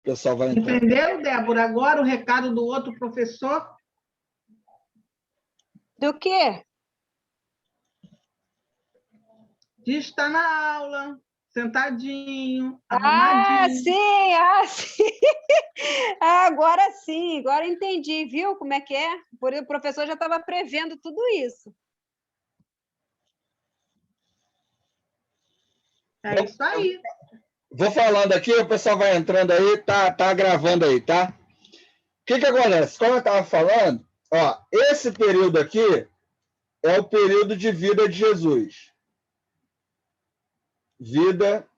pessoal vai entrar. Entendeu, Débora? Agora o recado do outro professor. Do quê? De estar na aula, sentadinho, arrumadinho. Ah, sim! Agora sim, agora entendi, viu como é que é? O professor já estava prevendo tudo isso. É isso aí. Vou falando aqui, o pessoal vai entrando aí, tá gravando aí, tá? O que acontece? Como eu estava falando, ó, esse período aqui é o período de vida de Jesus. Vida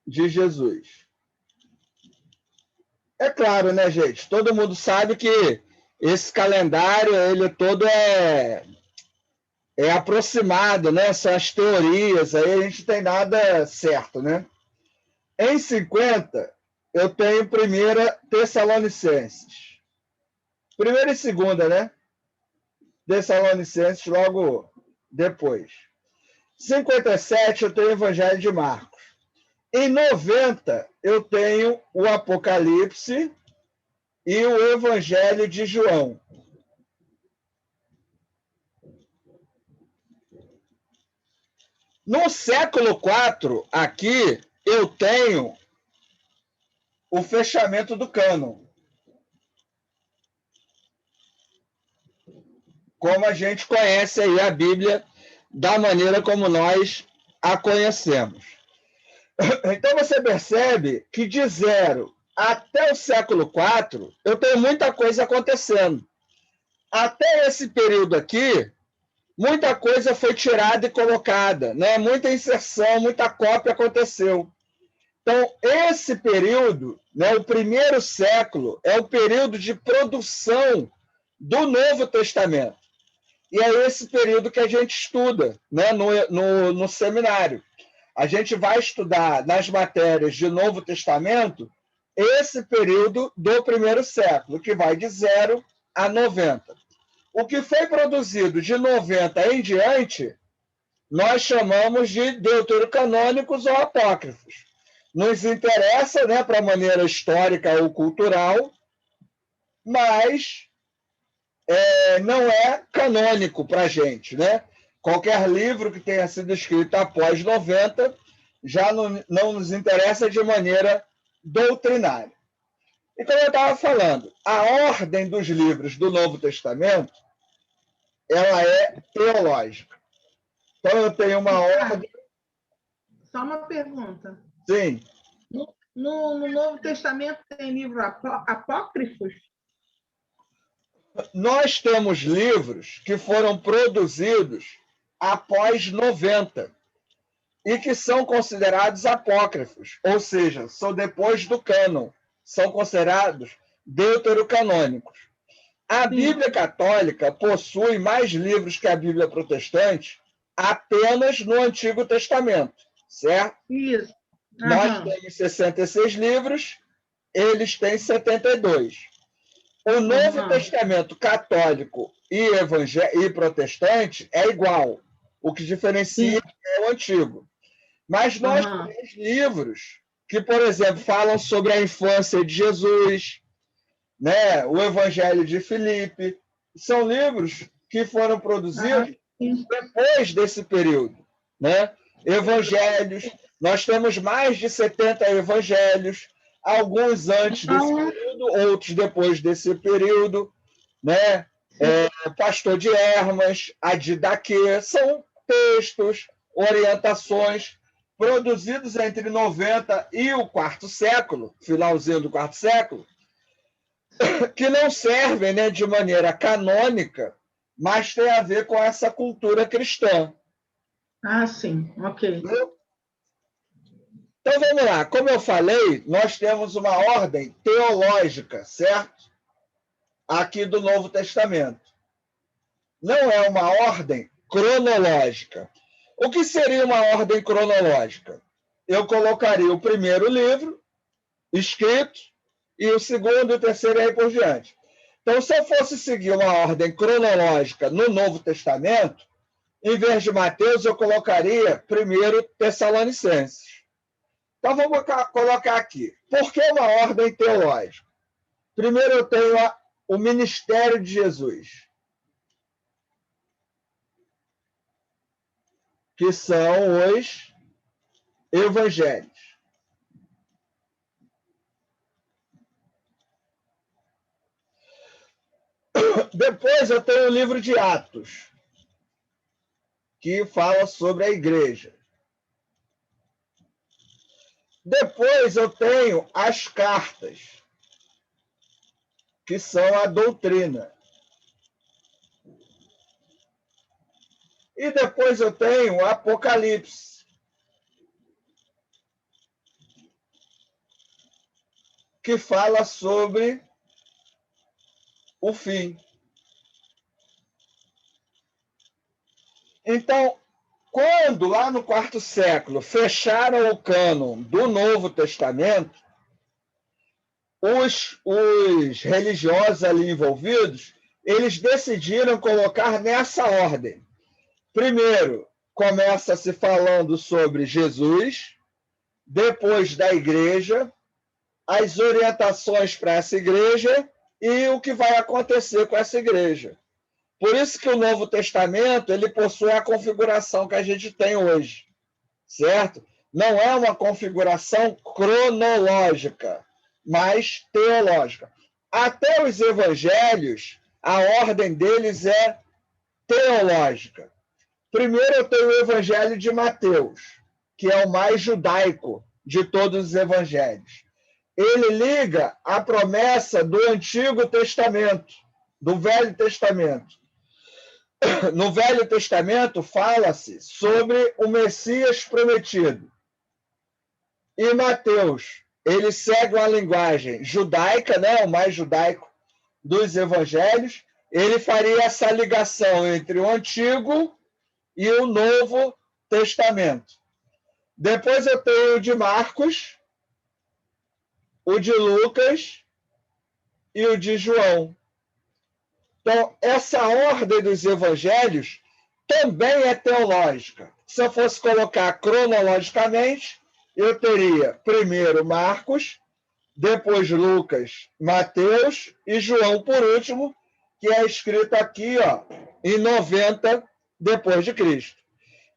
de Jesus. É claro, né, gente? Todo mundo sabe que esse calendário, ele todo é aproximado, né? São as teorias, aí a gente não tem nada certo, né? Em 50, eu tenho primeira Tessalonicenses. Primeira e segunda, né? Tessalonicenses logo depois. 57, eu tenho o Evangelho de Marcos. Em 90, eu tenho o Apocalipse e o Evangelho de João. No século IV, aqui, eu tenho o fechamento do cânon. Como a gente conhece aí a Bíblia, da maneira como nós a conhecemos. Então você percebe que de 0 até o século IV, eu tenho muita coisa acontecendo. Até esse período aqui, muita coisa foi tirada e colocada, né? Muita inserção, muita cópia aconteceu. Então, esse período, né, o primeiro século, é o período de produção do Novo Testamento. E é esse período que a gente estuda, né, no seminário. A gente vai estudar nas matérias de Novo Testamento esse período do primeiro século, que vai de 0 a 90. O que foi produzido de 90 em diante, nós chamamos de deuterocanônicos ou apócrifos. Nos interessa, né, para a maneira histórica ou cultural, mas não é canônico para a gente, né? Qualquer livro que tenha sido escrito após 90 já não nos interessa de maneira doutrinária. E como eu estava falando, a ordem dos livros do Novo Testamento ela é teológica. Então eu tenho uma ordem... Só uma pergunta. Sim. No Novo Testamento tem livros apócrifos? Nós temos livros que foram produzidos após 90 e que são considerados apócrifos, ou seja, são depois do cânon, são considerados deuterocanônicos. A Bíblia Católica possui mais livros que a Bíblia Protestante apenas no Antigo Testamento, certo? Isso. Nós temos 66 livros, eles têm 72. O Novo Testamento católico e protestante é igual. O que diferencia é o Antigo. Mas nós temos livros que, por exemplo, falam sobre a infância de Jesus, né? O Evangelho de Filipe. São livros que foram produzidos depois desse período, né? Evangelhos. Nós temos mais de 70 evangelhos, alguns antes desse período, outros depois desse período, né? Pastor de Hermas, a Didaquê, são textos, orientações produzidos entre 90 e o quarto século, finalzinho do quarto século, que não servem, né, de maneira canônica, mas tem a ver com essa cultura cristã. Ah, sim, ok. Então vamos lá, como eu falei, nós temos uma ordem teológica, certo? Aqui do Novo Testamento. Não é uma ordem cronológica. O que seria uma ordem cronológica? Eu colocaria o primeiro livro escrito e o segundo e o terceiro e aí por diante. Então, se eu fosse seguir uma ordem cronológica no Novo Testamento, em vez de Mateus, eu colocaria primeiro Tessalonicenses. Então, vamos colocar aqui. Por que uma ordem teológica? Primeiro, eu tenho o ministério de Jesus, que são os evangelhos. Depois, eu tenho o livro de Atos, que fala sobre a igreja. Depois, eu tenho as cartas, que são a doutrina. E depois eu tenho o Apocalipse, que fala sobre o fim. Então, quando lá no quarto século fecharam o cânon do Novo Testamento, os religiosos ali envolvidos, eles decidiram colocar nessa ordem. Primeiro, começa-se falando sobre Jesus, depois da igreja, as orientações para essa igreja e o que vai acontecer com essa igreja. Por isso que o Novo Testamento ele possui a configuração que a gente tem hoje, certo? Não é uma configuração cronológica, mas teológica. Até os evangelhos, a ordem deles é teológica. Primeiro eu tenho o evangelho de Mateus, que é o mais judaico de todos os evangelhos. Ele liga a promessa do Antigo Testamento, do Velho Testamento. No Velho Testamento fala-se sobre o Messias prometido. E Mateus, ele segue uma linguagem judaica, né, o mais judaico dos evangelhos. Ele faria essa ligação entre o Antigo e o Novo Testamento. Depois eu tenho o de Marcos, o de Lucas e o de João. Então, essa ordem dos evangelhos também é teológica. Se eu fosse colocar cronologicamente, eu teria primeiro Marcos, depois Lucas, Mateus e João, por último, que é escrito aqui, ó, em 90 depois de Cristo.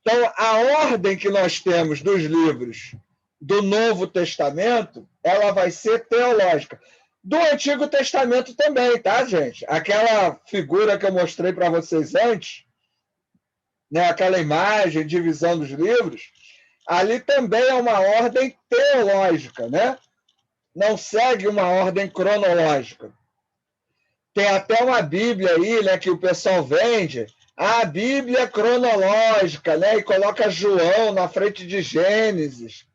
Então, a ordem que nós temos dos livros do Novo Testamento, ela vai ser teológica. Do Antigo Testamento também, tá, gente? Aquela figura que eu mostrei para vocês antes, né, aquela imagem, divisão dos livros, ali também é uma ordem teológica, né? Não segue uma ordem cronológica. Tem até uma Bíblia aí, né, que o pessoal vende, a Bíblia cronológica, né, e coloca João na frente de Gênesis.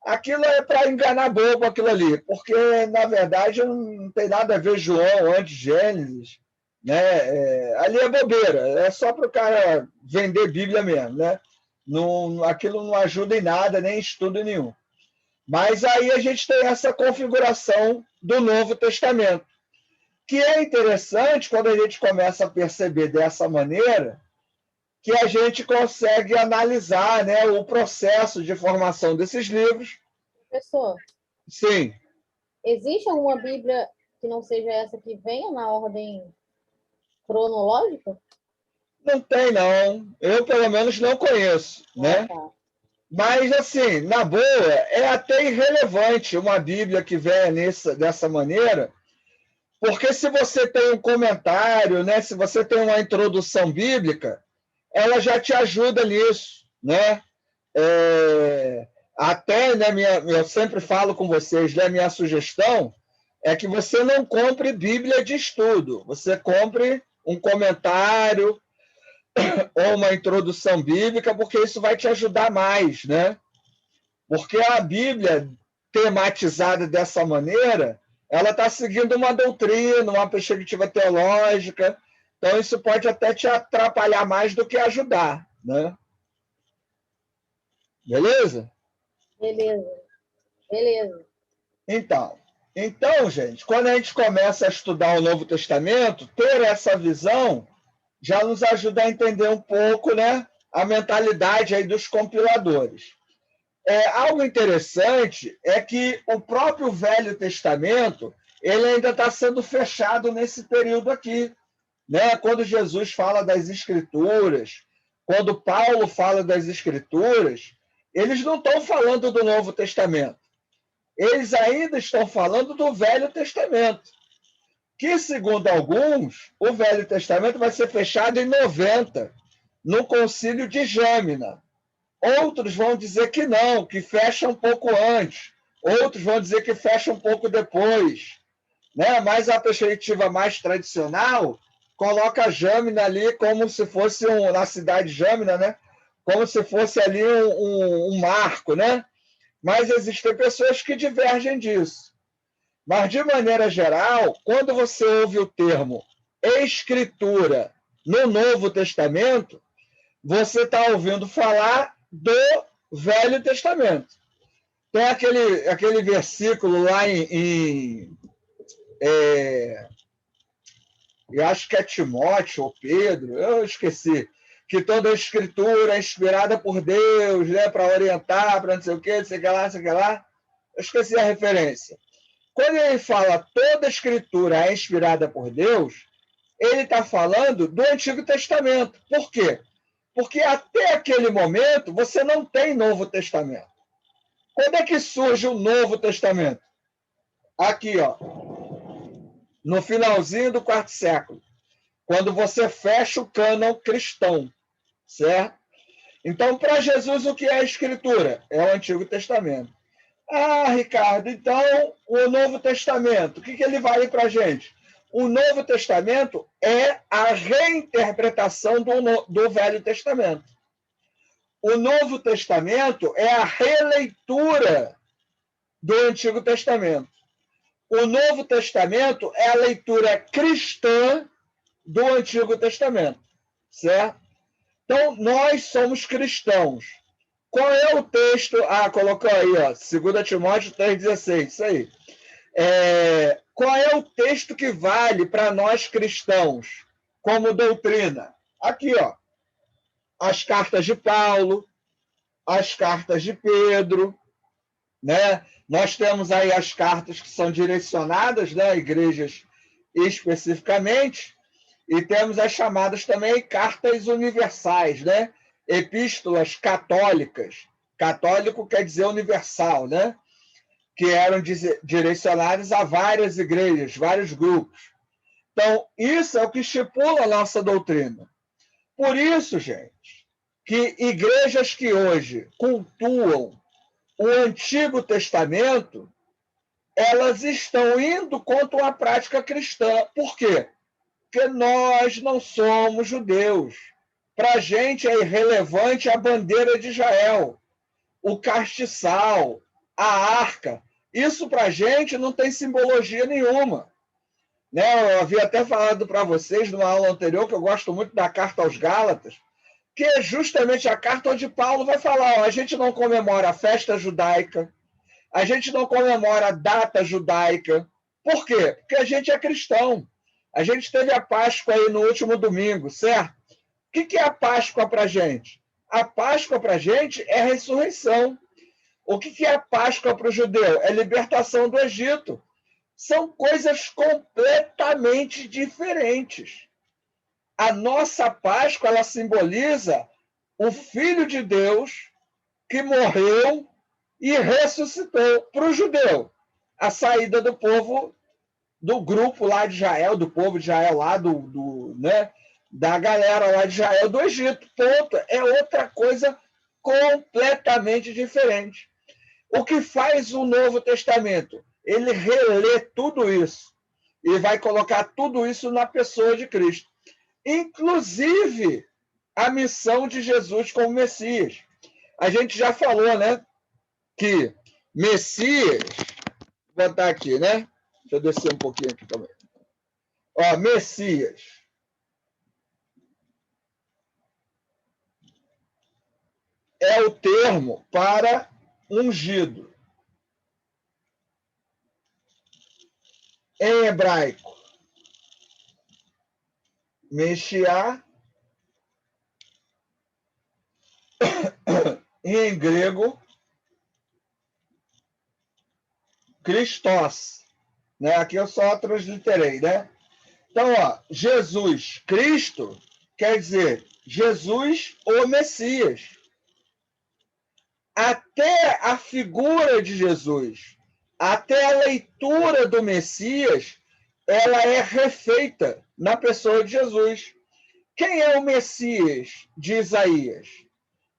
Aquilo é para enganar bobo, aquilo ali, porque, na verdade, não tem nada a ver João antes de Gênesis. Né? Ali é bobeira, é só para o cara vender Bíblia mesmo. Né? Não, aquilo não ajuda em nada, nem em estudo nenhum. Mas aí a gente tem essa configuração do Novo Testamento, que é interessante quando a gente começa a perceber dessa maneira, que a gente consegue analisar, né, o processo de formação desses livros. Professor, Sim. existe alguma Bíblia que não seja essa que venha na ordem cronológica? Não tem, não. Eu, pelo menos, não conheço. Né? Tá. Mas, assim, na boa, é até irrelevante uma Bíblia que venha dessa maneira, porque se você tem um comentário, né, se você tem uma introdução bíblica, ela já te ajuda nisso, né? Até, né, eu sempre falo com vocês, né, minha sugestão é que você não compre Bíblia de estudo, você compre um comentário ou uma introdução bíblica, porque isso vai te ajudar mais, né? Porque a Bíblia tematizada dessa maneira, ela está seguindo uma doutrina, uma perspectiva teológica. Então, isso pode até te atrapalhar mais do que ajudar, né? Beleza? Beleza. Então, gente, quando a gente começa a estudar o Novo Testamento, ter essa visão já nos ajuda a entender um pouco, né, a mentalidade aí dos compiladores. Algo interessante é que o próprio Velho Testamento ele ainda está sendo fechado nesse período aqui, né? Quando Jesus fala das Escrituras, quando Paulo fala das Escrituras, eles não estão falando do Novo Testamento. Eles ainda estão falando do Velho Testamento, que, segundo alguns, o Velho Testamento vai ser fechado em 90, no Concílio de Gêmina. Outros vão dizer que não, que fecha um pouco antes. Outros vão dizer que fecha um pouco depois. Né? Mas a perspectiva mais tradicional coloca a Gêmina ali como se fosse na cidade de Gêmina, né? Como se fosse ali um marco, né? Mas existem pessoas que divergem disso. Mas, de maneira geral, quando você ouve o termo Escritura no Novo Testamento, você está ouvindo falar do Velho Testamento. Tem aquele versículo lá eu acho que é Timóteo ou Pedro, eu esqueci, que toda a Escritura é inspirada por Deus, né, para orientar, para não sei o quê, não sei o que lá, não sei o que lá. Eu esqueci a referência. Quando ele fala toda a Escritura é inspirada por Deus, ele está falando do Antigo Testamento. Por quê? Porque até aquele momento você não tem Novo Testamento. Quando é que surge o Novo Testamento? Aqui, ó, no finalzinho do quarto século, quando você fecha o cânon cristão, certo? Então, para Jesus, o que é a Escritura? É o Antigo Testamento. Ah, Ricardo, então o Novo Testamento, o que ele vale para a gente? O Novo Testamento é a reinterpretação do Velho Testamento. O Novo Testamento é a releitura do Antigo Testamento. O Novo Testamento é a leitura cristã do Antigo Testamento, certo? Então, nós somos cristãos. Qual é o texto? Ah, colocou aí, ó, 2 Timóteo 3,16, isso aí. Qual é o texto que vale para nós cristãos como doutrina? Aqui, ó, as cartas de Paulo, as cartas de Pedro, né? Nós temos aí as cartas que são direcionadas, né, a igrejas especificamente, e temos as chamadas também cartas universais, né? Epístolas católicas. Católico quer dizer universal, né? Que eram direcionadas a várias igrejas, vários grupos. Então, isso é o que estipula a nossa doutrina. Por isso, gente, que igrejas que hoje cultuam o Antigo Testamento, elas estão indo contra uma prática cristã. Por quê? Porque nós não somos judeus. Para a gente é irrelevante a bandeira de Israel, o castiçal, a arca. Isso para a gente não tem simbologia nenhuma. Né? Eu havia até falado para vocês numa aula anterior que eu gosto muito da carta aos Gálatas, que é justamente a carta onde Paulo vai falar: ó, a gente não comemora a festa judaica, a gente não comemora a data judaica. Por quê? Porque a gente é cristão. A gente teve a Páscoa aí no último domingo, certo? O que é a Páscoa para a gente? A Páscoa para a gente é a ressurreição. O que é a Páscoa para o judeu? É libertação do Egito. São coisas completamente diferentes. A nossa Páscoa, ela simboliza o Filho de Deus que morreu e ressuscitou. Para o judeu, a saída do povo, do grupo lá de Israel, do povo de Israel lá, né, da galera lá de Israel do Egito. Ponto. É outra coisa completamente diferente. O que faz o Novo Testamento? Ele relê tudo isso e vai colocar tudo isso na pessoa de Cristo. Inclusive a missão de Jesus como Messias. A gente já falou, né, que Messias, vou botar aqui, né? Deixa eu descer um pouquinho aqui também. Ó, Messias é o termo para ungido. Em hebraico, Meshiá. E em grego, Christos, né? Aqui eu só transliterei, né? Então, ó, Jesus, Cristo, quer dizer Jesus, o Messias. Até a figura de Jesus, até a leitura do Messias, ela é refeita na pessoa de Jesus. Quem é o Messias de Isaías?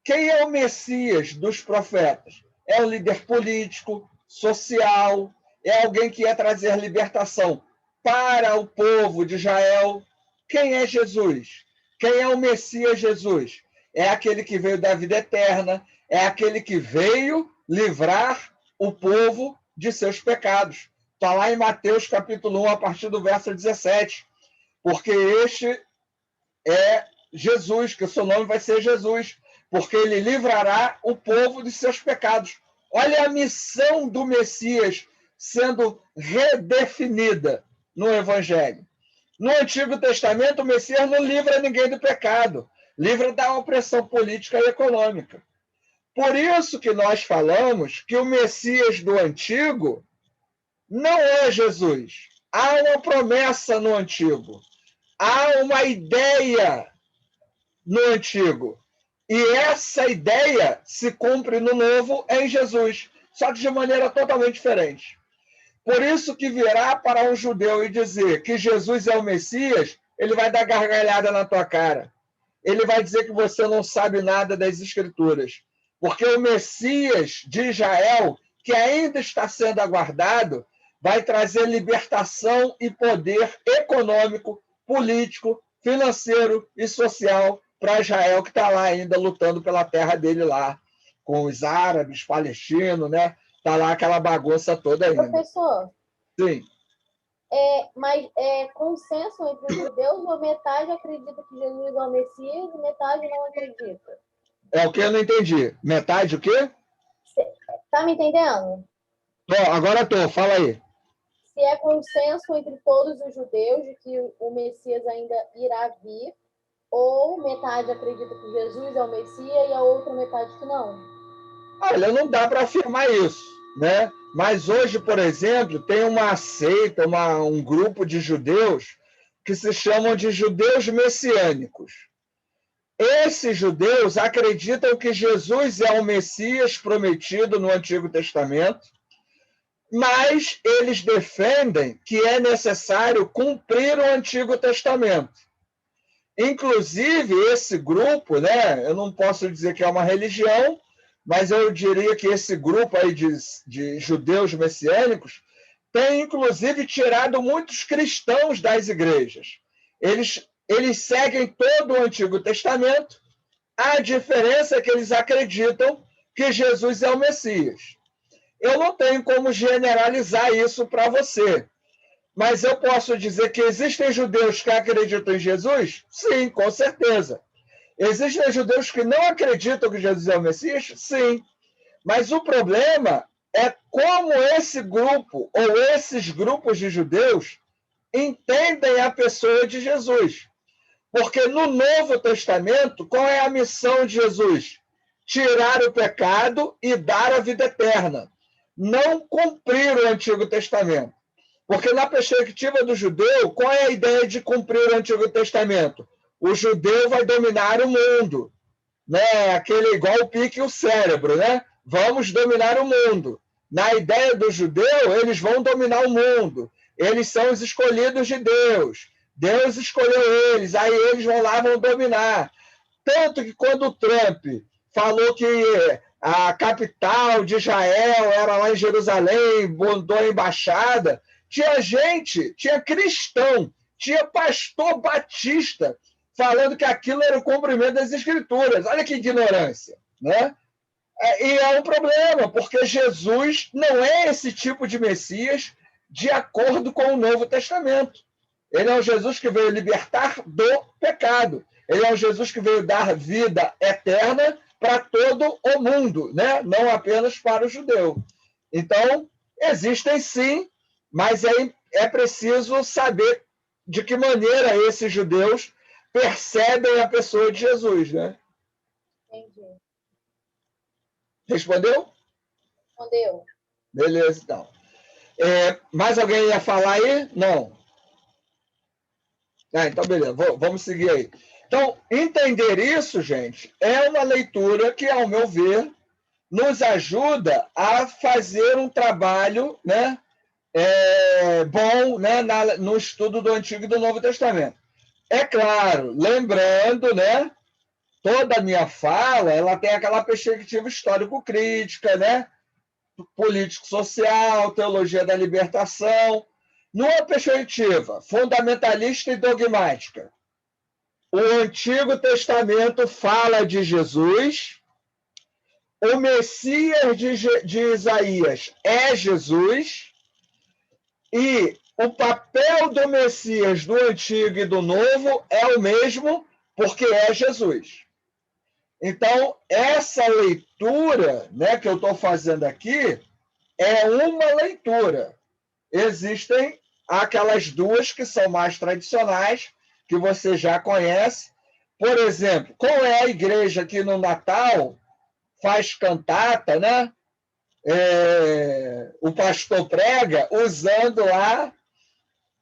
Quem é o Messias dos profetas? É um líder político, social, é alguém que ia trazer libertação para o povo de Israel. Quem é Jesus? Quem é o Messias Jesus? É aquele que veio da vida eterna, é aquele que veio livrar o povo de seus pecados. Está lá em Mateus capítulo 1, a partir do verso 17. Porque este é Jesus, que o seu nome vai ser Jesus, porque ele livrará o povo de seus pecados. Olha a missão do Messias sendo redefinida no Evangelho. No Antigo Testamento, o Messias não livra ninguém do pecado, livra da opressão política e econômica. Por isso que nós falamos que o Messias do Antigo não é Jesus. Há uma promessa no Antigo, há uma ideia no Antigo. E essa ideia se cumpre no Novo em Jesus, só que de maneira totalmente diferente. Por isso que virá para um judeu e dizer que Jesus é o Messias, ele vai dar gargalhada na tua cara. Ele vai dizer que você não sabe nada das Escrituras. Porque o Messias de Israel, que ainda está sendo aguardado, vai trazer libertação e poder econômico, político, financeiro e social para Israel, que está lá ainda lutando pela terra dele lá, com os árabes, palestinos, né? Está lá aquela bagunça toda ainda. Professor, Sim. mas é consenso entre os judeus ou metade acredita que Jesus é o Messias e metade não acredita? É o que eu não entendi. Metade o quê? Tá me entendendo? Agora estou, fala aí. Se é consenso entre todos os judeus de que o Messias ainda irá vir, ou metade acredita que Jesus é o Messias e a outra metade que não? Olha, não dá para afirmar isso, né? Mas hoje, por exemplo, tem uma seita, um grupo de judeus que se chamam de judeus messiânicos. Esses judeus acreditam que Jesus é o Messias prometido no Antigo Testamento, mas eles defendem que é necessário cumprir o Antigo Testamento. Inclusive, esse grupo, né, eu não posso dizer que é uma religião, mas eu diria que esse grupo aí de judeus messiânicos tem, inclusive, tirado muitos cristãos das igrejas. Eles seguem todo o Antigo Testamento, a diferença é que eles acreditam que Jesus é o Messias. Eu não tenho como generalizar isso para você, mas eu posso dizer que existem judeus que acreditam em Jesus? Sim, com certeza. Existem judeus que não acreditam que Jesus é o Messias? Sim. Mas o problema é como esse grupo ou esses grupos de judeus entendem a pessoa de Jesus. Porque no Novo Testamento, qual é a missão de Jesus? Tirar o pecado e dar a vida eterna. Não cumprir o Antigo Testamento. Porque na perspectiva do judeu, qual é a ideia de cumprir o Antigo Testamento? O judeu vai dominar o mundo, né? Aquele igual o pique e o cérebro, né? Vamos dominar o mundo. Na ideia do judeu, eles vão dominar o mundo. Eles são os escolhidos de Deus. Deus escolheu eles, aí eles vão lá, vão dominar. Tanto que quando o Trump falou que a capital de Israel era lá em Jerusalém, mandou a embaixada, tinha cristão, tinha pastor batista falando que aquilo era o cumprimento das Escrituras. Olha que ignorância, né? E é um problema, porque Jesus não é esse tipo de Messias de acordo com o Novo Testamento. Ele é um Jesus que veio libertar do pecado. Ele é um Jesus que veio dar vida eterna para todo o mundo, né? Não apenas para o judeu. Então, existem sim, mas é preciso saber de que maneira esses judeus percebem a pessoa de Jesus, né? Entendi. Respondeu? Respondeu. Beleza, então. Mais alguém ia falar aí? Não. Então, beleza. Vamos seguir aí. Então, entender isso, gente, é uma leitura que, ao meu ver, nos ajuda a fazer um trabalho, né, bom, né, no estudo do Antigo e do Novo Testamento. É claro, lembrando, né, toda a minha fala, ela tem aquela perspectiva histórico-crítica, né, político-social, teologia da libertação, numa perspectiva fundamentalista e dogmática. O Antigo Testamento fala de Jesus, o Messias de Isaías é Jesus, e o papel do Messias do Antigo e do Novo é o mesmo, porque é Jesus. Então, essa leitura, né, que eu estou fazendo aqui é uma leitura. Existem aquelas duas que são mais tradicionais, que você já conhece. Por exemplo, qual é a igreja que no Natal faz cantata, né? O pastor prega usando lá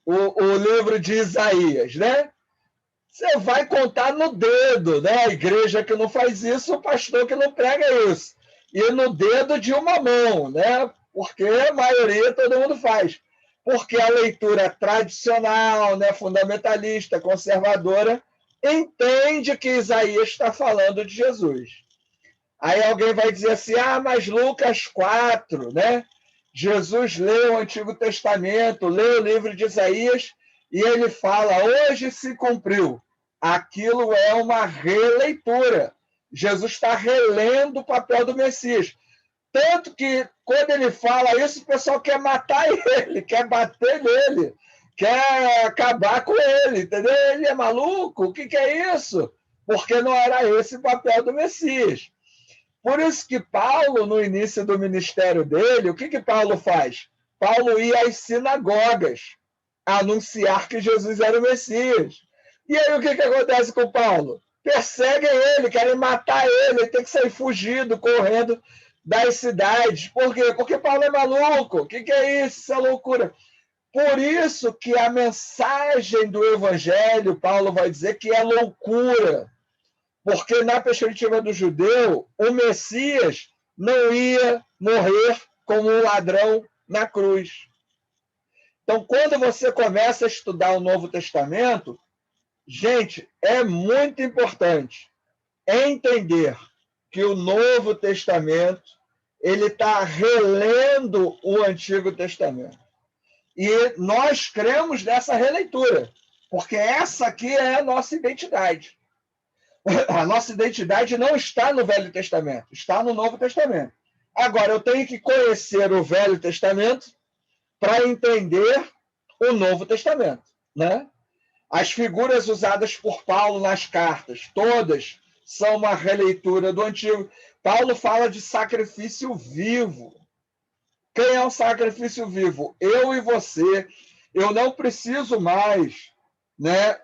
o livro de Isaías, né? Você vai contar no dedo, né? A igreja que não faz isso, o pastor que não prega isso. E no dedo de uma mão, né? Porque a maioria todo mundo faz. Porque a leitura tradicional, né, fundamentalista, conservadora, entende que Isaías está falando de Jesus. Aí alguém vai dizer assim, mas Lucas 4, né? Jesus lê o Antigo Testamento, lê o livro de Isaías, e ele fala, hoje se cumpriu. Aquilo é uma releitura. Jesus está relendo o papel do Messias. Tanto que, quando ele fala isso, o pessoal quer matar ele, quer bater nele, quer acabar com ele, entendeu? Ele é maluco? O que é isso? Porque não era esse o papel do Messias. Por isso que Paulo, no início do ministério dele, o que Paulo faz? Paulo ia às sinagogas anunciar que Jesus era o Messias. E aí o que acontece com Paulo? Perseguem ele, querem matar ele tem que sair fugido, correndo das cidades. Por quê? Porque Paulo é maluco. O que é isso? Isso é loucura. Por isso que a mensagem do Evangelho, Paulo vai dizer que é loucura. Porque, na perspectiva do judeu, o Messias não ia morrer como um ladrão na cruz. Então, quando você começa a estudar o Novo Testamento, gente, é muito importante entender que o Novo Testamento ele está relendo o Antigo Testamento. E nós cremos nessa releitura, porque essa aqui é a nossa identidade. A nossa identidade não está no Velho Testamento, está no Novo Testamento. Agora, eu tenho que conhecer o Velho Testamento para entender o Novo Testamento, né? As figuras usadas por Paulo nas cartas, todas são uma releitura do Antigo. Paulo fala de sacrifício vivo. Quem é o sacrifício vivo? Eu e você. Eu não preciso mais, né,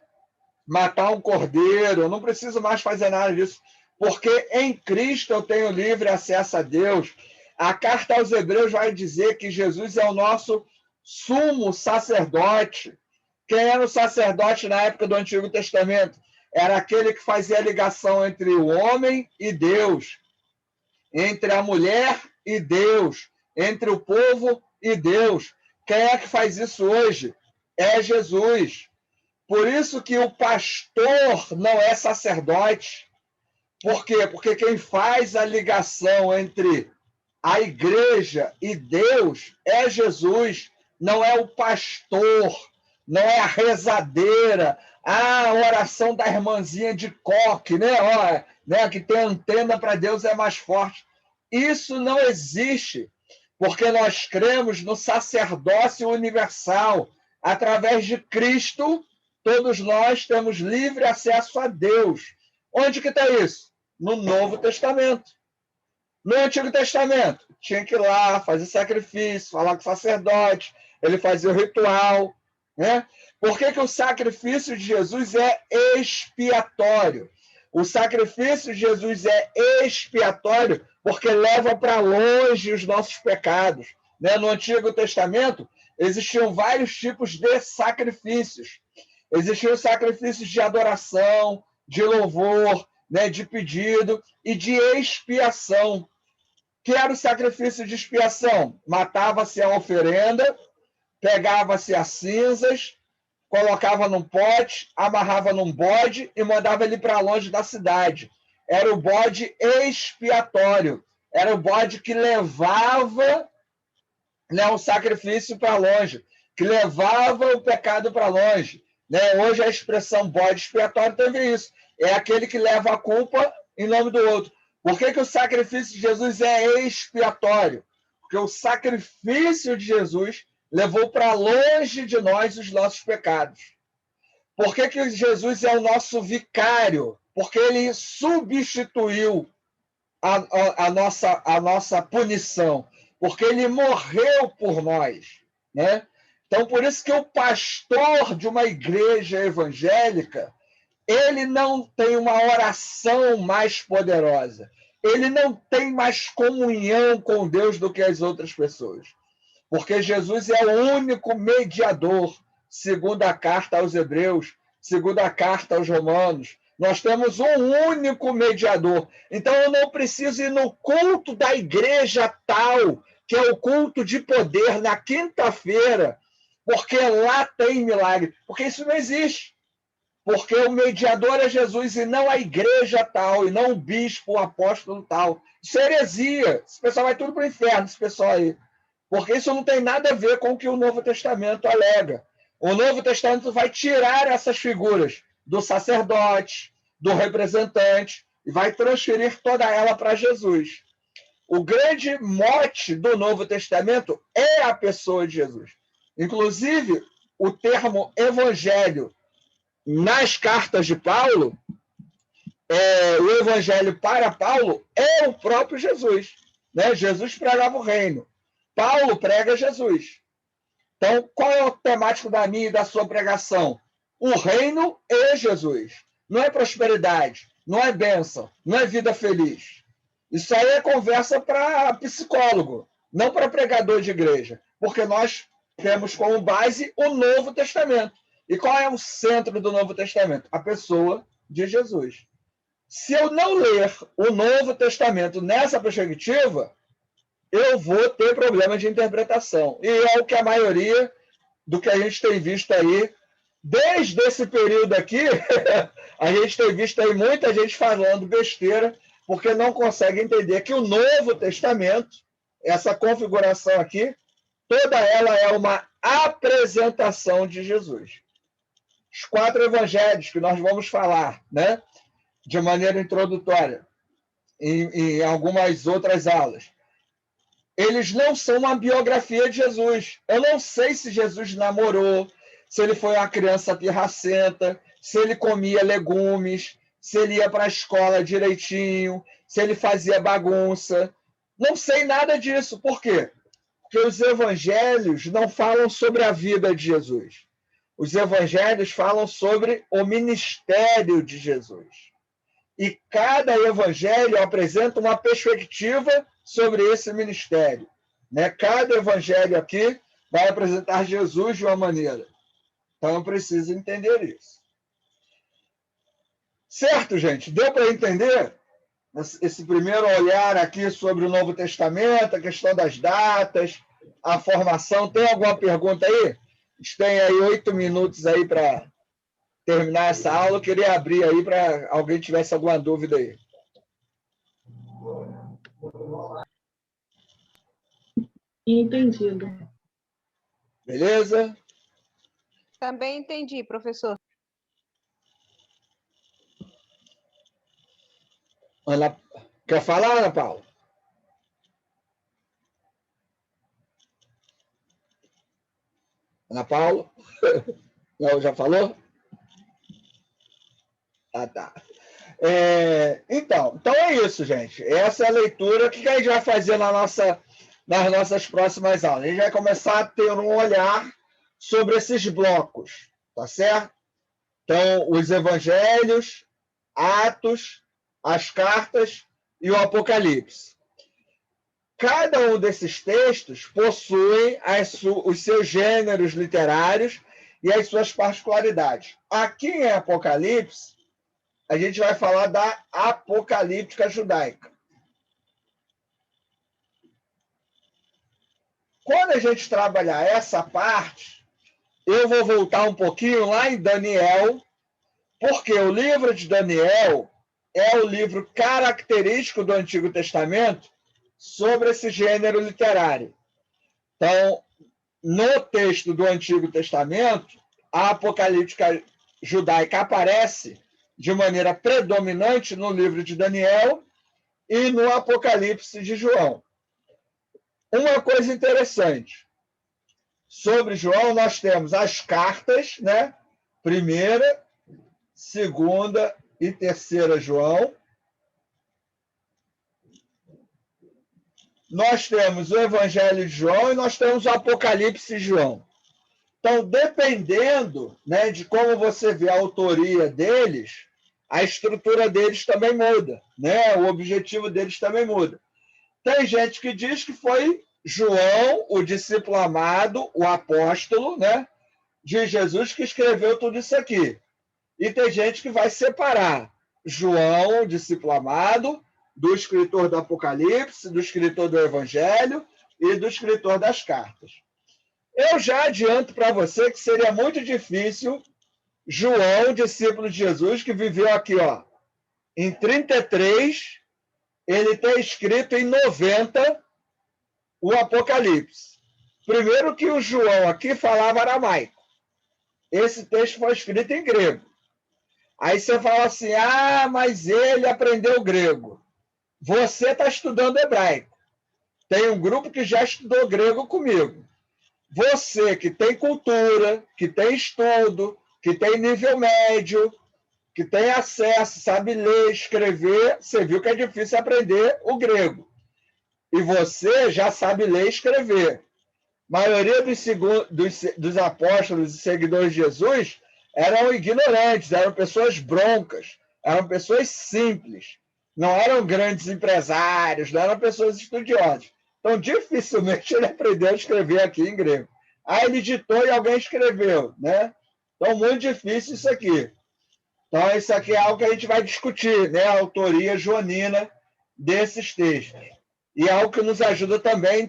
matar um cordeiro, eu não preciso mais fazer nada disso, porque em Cristo eu tenho livre acesso a Deus. A carta aos Hebreus vai dizer que Jesus é o nosso sumo sacerdote. Quem era o sacerdote na época do Antigo Testamento? Era aquele que fazia a ligação entre o homem e Deus, entre a mulher e Deus, entre o povo e Deus. Quem é que faz isso hoje? É Jesus. Por isso que o pastor não é sacerdote. Por quê? Porque quem faz a ligação entre a igreja e Deus é Jesus, não é o pastor, não é a rezadeira, a oração da irmãzinha de coque, né? Que tem antena para Deus é mais forte. Isso não existe, porque nós cremos no sacerdócio universal. Através de Cristo, todos nós temos livre acesso a Deus. Onde que está isso? No Novo Testamento. No Antigo Testamento, tinha que ir lá fazer sacrifício, falar com o sacerdote, ele fazia o ritual, né? Por que o sacrifício de Jesus é expiatório? O sacrifício de Jesus é expiatório porque leva para longe os nossos pecados. né? No Antigo Testamento, existiam vários tipos de sacrifícios. Existiam sacrifícios de adoração, de louvor, né? De pedido e de expiação. Que era o sacrifício de expiação? Matava-se a oferenda, pegava-se as cinzas, colocava num pote, amarrava num bode e mandava ele para longe da cidade. Era o bode expiatório. Era o bode que levava, né, o sacrifício para longe, que levava o pecado para longe. Né? Hoje a expressão bode expiatório teve isso. É aquele que leva a culpa em nome do outro. Por que o sacrifício de Jesus é expiatório? Porque o sacrifício de Jesus levou para longe de nós os nossos pecados. Por que Jesus é o nosso vicário? Porque ele substituiu a nossa punição. Porque ele morreu por nós. Né? Então, por isso que o pastor de uma igreja evangélica, ele não tem uma oração mais poderosa. Ele não tem mais comunhão com Deus do que as outras pessoas. Porque Jesus é o único mediador, segundo a carta aos Hebreus, segundo a carta aos Romanos. Nós temos um único mediador. Então, eu não preciso ir no culto da igreja tal, que é o culto de poder, na quinta-feira, porque lá tem milagre. Porque isso não existe. Porque o mediador é Jesus e não a igreja tal, e não o bispo, o apóstolo tal. Isso é heresia. Esse pessoal vai tudo para o inferno, esse pessoal aí. Porque isso não tem nada a ver com o que o Novo Testamento alega. O Novo Testamento vai tirar essas figuras do sacerdote, do representante, e vai transferir toda ela para Jesus. O grande mote do Novo Testamento é a pessoa de Jesus. Inclusive, o termo evangelho nas cartas de Paulo, o evangelho para Paulo é o próprio Jesus. Né? Jesus pregava o reino. Paulo prega Jesus. Então, qual é o temático da minha e da sua pregação? O reino e Jesus. Não é prosperidade, não é bênção, não é vida feliz. Isso aí é conversa para psicólogo, não para pregador de igreja. Porque nós temos como base o Novo Testamento. E qual é o centro do Novo Testamento? A pessoa de Jesus. Se eu não ler o Novo Testamento nessa perspectiva, eu vou ter problema de interpretação. E é o que a maioria do que a gente tem visto aí, desde esse período aqui, a gente tem visto aí muita gente falando besteira, porque não consegue entender que o Novo Testamento, essa configuração aqui, toda ela é uma apresentação de Jesus. Os 4 evangelhos que nós vamos falar, né, de maneira introdutória, em algumas outras aulas, eles não são uma biografia de Jesus. Eu não sei se Jesus namorou, se ele foi uma criança pirracenta, se ele comia legumes, se ele ia para a escola direitinho, se ele fazia bagunça. Não sei nada disso. Por quê? Porque os evangelhos não falam sobre a vida de Jesus. Os evangelhos falam sobre o ministério de Jesus. E cada evangelho apresenta uma perspectiva sobre esse ministério. Né? Cada evangelho aqui vai apresentar Jesus de uma maneira. Então, eu preciso entender isso. Certo, gente? Deu para entender esse primeiro olhar aqui sobre o Novo Testamento, a questão das datas, a formação? Tem alguma pergunta aí? A gente tem aí 8 minutos aí para terminar essa aula. Eu queria abrir aí para alguém tivesse alguma dúvida aí. Entendido. Beleza? Também entendi, professor. Ana, quer falar, Ana Paula? Ana Paula? Não, já falou? Ah, tá. Então é isso, gente. Essa é a leitura. O que a gente vai fazer nas nossas próximas aulas? A gente vai começar a ter um olhar sobre esses blocos, tá certo? Então, os evangelhos, Atos, as cartas e o Apocalipse. cada um desses textos possui os seus gêneros literários e as suas particularidades. Aqui em Apocalipse, a gente vai falar da apocalíptica judaica. Quando a gente trabalhar essa parte, eu vou voltar um pouquinho lá em Daniel, porque o livro de Daniel é o livro característico do Antigo Testamento sobre esse gênero literário. Então, no texto do Antigo Testamento, a apocalíptica judaica aparece de maneira predominante no livro de Daniel e no Apocalipse de João. Uma coisa interessante, sobre João nós temos as cartas, né? Primeira, segunda e terceira João. Nós temos o Evangelho de João e nós temos o Apocalipse de João. Então, dependendo, né, de como você vê a autoria deles, a estrutura deles também muda, né? O objetivo deles também muda. Tem gente que diz que foi João, o discípulo amado, o apóstolo, né, de Jesus, que escreveu tudo isso aqui. E tem gente que vai separar João, o discípulo amado, do escritor do Apocalipse, do escritor do Evangelho e do escritor das cartas. Eu já adianto para você que seria muito difícil João, discípulo de Jesus, que viveu aqui, ó, em 33, ele ter escrito em 90 o Apocalipse. Primeiro que o João aqui falava aramaico. Esse texto foi escrito em grego. Aí você fala assim, mas ele aprendeu grego. Você está estudando hebraico. Tem um grupo que já estudou grego comigo. Você que tem cultura, que tem estudo, que tem nível médio, que tem acesso, sabe ler, escrever, você viu que é difícil aprender o grego. E você já sabe ler e escrever. A maioria dos apóstolos e seguidores de Jesus eram ignorantes, eram pessoas broncas, eram pessoas simples, não eram grandes empresários, não eram pessoas estudiosas. Então, dificilmente ele aprendeu a escrever aqui em grego. Aí ele ditou e alguém escreveu, né? Então, muito difícil isso aqui. Então, isso aqui é algo que a gente vai discutir, né? A autoria joanina desses textos. E é algo que nos ajuda também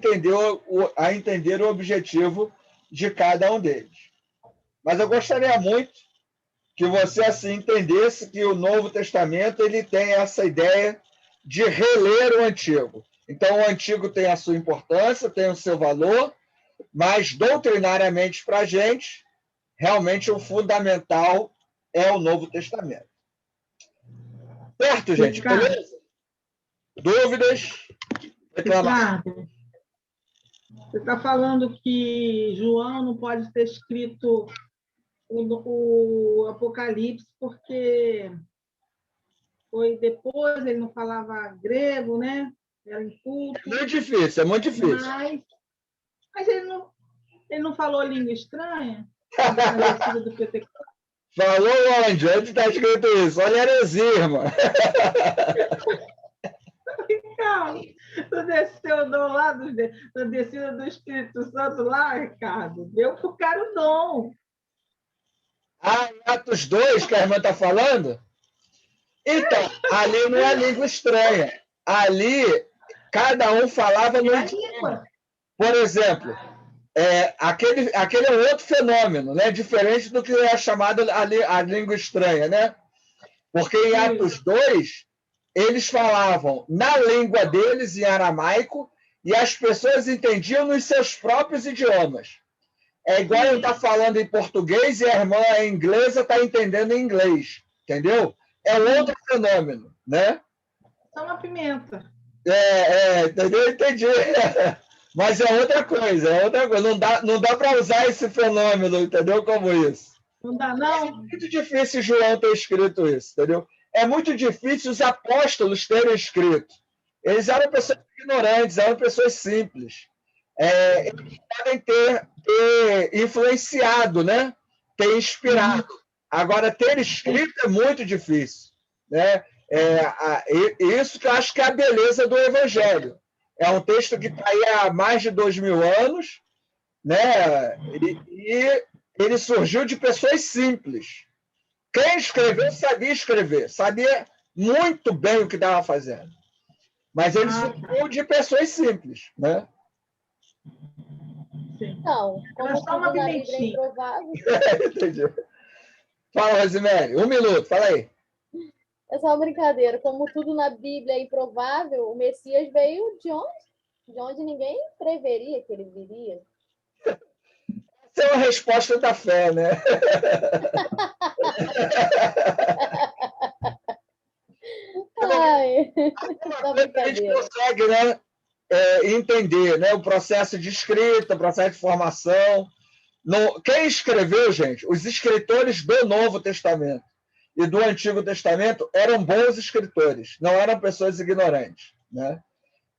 a entender o objetivo de cada um deles. Mas eu gostaria muito que você assim entendesse que o Novo Testamento ele tem essa ideia de reler o Antigo. Então, o Antigo tem a sua importância, tem o seu valor, mas doutrinariamente para a gente, realmente o fundamental é o Novo Testamento. Certo, gente? Ricardo, Beleza? Dúvidas? Ricardo, você está falando que João não pode ter escrito o Apocalipse porque foi depois, ele não falava grego, né? Era inculto. É muito difícil, é muito difícil. Mas ele não falou língua estranha? Na do Pentecostes? Falou onde? Onde está escrito isso? Olha a heresia, irmão. Ricardo, tu desceu do lado, tu descida do Espírito Santo lá, Ricardo, deu pro cara o dom. Em Atos 2, que a irmã está falando? Então, ali não é língua estranha. Ali, cada um falava no idioma. Por exemplo, aquele é um outro fenômeno, né? Diferente do que é chamado a língua estranha, né? Porque em Atos 2, eles falavam na língua deles, em aramaico, e as pessoas entendiam nos seus próprios idiomas. É igual eu estar falando em português e a irmã inglesa está entendendo em inglês, entendeu? É outro fenômeno, né? Só uma pimenta. Entendeu? Entendi. Mas é outra coisa, Não dá para usar esse fenômeno, entendeu? Como isso. Não dá, não? É muito difícil João ter escrito isso, entendeu? É muito difícil os apóstolos terem escrito. Eles eram pessoas ignorantes, eram pessoas simples. Eles podem ter influenciado, né? Ter inspirado. Agora, ter escrito é muito difícil, né? Isso que eu acho que é a beleza do Evangelho. É um texto que está aí há mais de 2000 anos, né? E ele surgiu de pessoas simples. Quem escreveu sabia escrever, sabia muito bem o que estava fazendo. Mas ele surgiu de pessoas simples, né? Então, como Era só tudo uma na Bíblia é pimentinha. improvável, Entendi. Fala, Rosemary. 1 minuto, fala aí. é só uma brincadeira. Como tudo na Bíblia é improvável, o Messias veio de onde? De onde ninguém preveria que ele viria. Essa é uma resposta da fé, né? Ai, Uma só coisa que a gente brincadeira. consegue, né, entender, né, o processo de escrita, o processo de formação. Quem escreveu, gente, os escritores do Novo Testamento e do Antigo Testamento eram bons escritores, não eram pessoas ignorantes, né?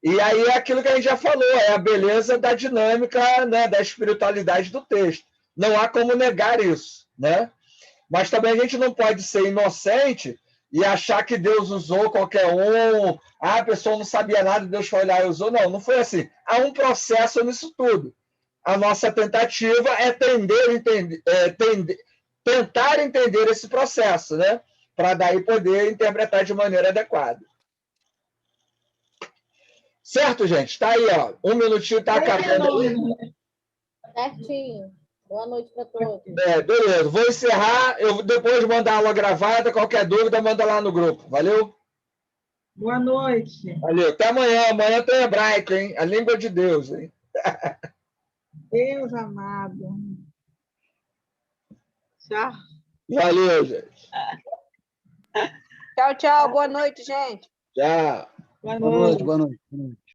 E aí é aquilo que a gente já falou, é a beleza da dinâmica, né, da espiritualidade do texto. Não há como negar isso, né? Mas também a gente não pode ser inocente e achar que Deus usou qualquer um, a pessoa não sabia nada, Deus foi lá e usou. Não, não foi assim. Há um processo nisso tudo. A nossa tentativa é tentar entender esse processo, né? Para daí poder interpretar de maneira adequada. Certo, gente? Está aí, ó. 1 minutinho está acabando. Certinho. Boa noite para todos. Beleza. Vou encerrar. Eu depois mando a aula gravada. Qualquer dúvida, manda lá no grupo. Valeu? Boa noite. Valeu. Até amanhã. Amanhã tem hebraico, hein? A língua de Deus, hein? Deus amado. Tchau. Valeu, gente. Tchau, tchau. Boa noite, gente. Tchau. Boa Boa noite, noite. boa noite. Boa noite.